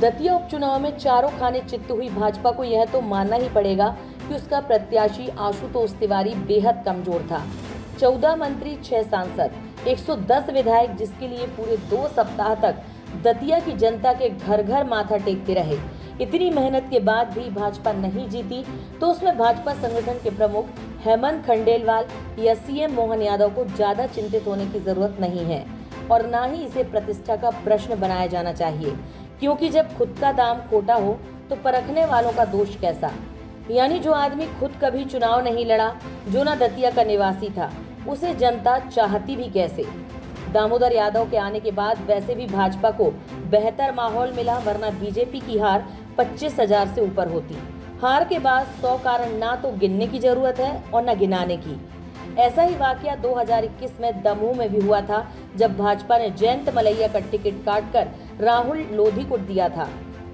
दतिया उपचुनाव में चारों खाने चित्त हुई भाजपा को यह तो मानना ही पड़ेगा कि उसका प्रत्याशी आशुतोष तिवारी बेहद कमजोर था। 14 मंत्री, 6 सांसद, 110 विधायक, जिसके लिए पूरे 2 सप्ताह तक दतिया की जनता के घर घर माथा टेकते रहे। इतनी मेहनत के बाद भी भाजपा नहीं जीती तो उसमें भाजपा संगठन के प्रमुख हेमंत खंडेलवाल या सीएम मोहन यादव को ज्यादा चिंतित होने की जरूरत नहीं है और ना ही इसे प्रतिष्ठा का प्रश्न बनाया जाना चाहिए, क्योंकि जब खुद का दाम खोटा हो तो परखने वालों का दोष कैसा। यानी जो आदमी खुद कभी चुनाव नहीं लड़ा, जो ना दतिया का निवासी था, उसे जनता चाहती भी कैसे। दामोदर यादव के आने के बाद वैसे भी भाजपा को बेहतर माहौल मिला, वरना बीजेपी की हार 25,000 से ऊपर होती। हार के बाद 100 कारण ना तो गिनने की जरूरत है और न गिनाने की। ऐसा ही वाकया 2021 में दमोह में भी हुआ था, जब भाजपा ने जयंत मलैया का टिकट काटकर राहुल लोधी को दिया था।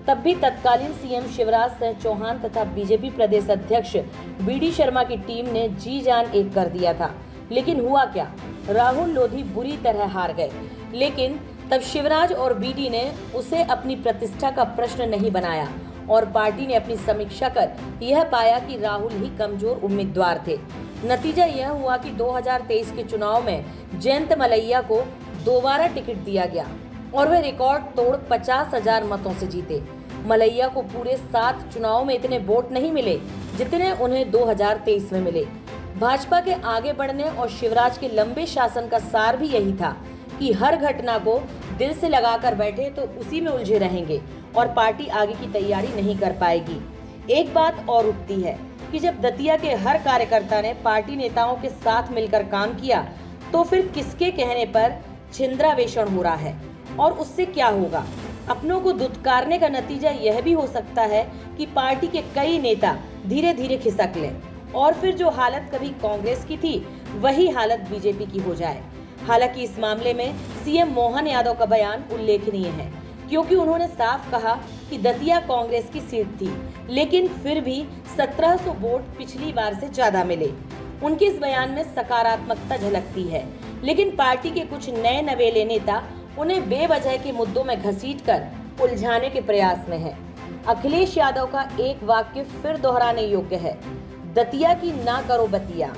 तब भी तत्कालीन सीएम शिवराज सिंह चौहान तथा बीजेपी प्रदेश अध्यक्ष बीडी शर्मा की टीम ने जी जान एक कर दिया था। लेकिन हुआ क्या, राहुल लोधी बुरी तरह हार गए। लेकिन तब शिवराज और बीडी ने उसे अपनी प्रतिष्ठा का प्रश्न नहीं बनाया और पार्टी ने अपनी समीक्षा कर यह पाया कि राहुल ही कमजोर उम्मीदवार थे। नतीजा यह हुआ कि 2023 के चुनाव में जयंत मलैया को दोबारा टिकट दिया गया और वे रिकॉर्ड तोड़ 50,000 मतों से जीते। मलैया को पूरे 7 चुनाव में इतने वोट नहीं मिले जितने उन्हें 2023 में मिले। भाजपा के आगे बढ़ने और शिवराज के लंबे शासन का सार भी यही था कि हर घटना को दिल से लगाकर बैठे तो उसी में उलझे रहेंगे और पार्टी आगे की तैयारी नहीं कर पाएगी। एक बात और उठती है कि जब दतिया के हर कार्यकर्ता ने पार्टी नेताओं के साथ मिलकर काम किया तो फिर किसके कहने पर छिंद्रावेषण हो रहा है और उससे क्या होगा। अपनों को दुत्कारने का नतीजा यह भी हो सकता है कि पार्टी के कई नेता धीरे धीरे खिसक लें और फिर जो हालत कभी कांग्रेस की थी वही हालत बीजेपी की हो जाए। हालांकि इस मामले में सीएम मोहन यादव का बयान उल्लेखनीय है, क्योंकि उन्होंने साफ कहा कि दतिया कांग्रेस की सीट थी, लेकिन फिर भी 1700 वोट पिछली बार से ज्यादा मिले। उनके इस बयान में सकारात्मकता झलकती है, लेकिन पार्टी के कुछ नए नवेले नेता उन्हें बेवजह के मुद्दों में घसीटकर उलझाने के प्रयास में है। अखिलेश यादव का एक वाक्य फिर दोहराने योग्य है, दतिया की ना करो बतिया।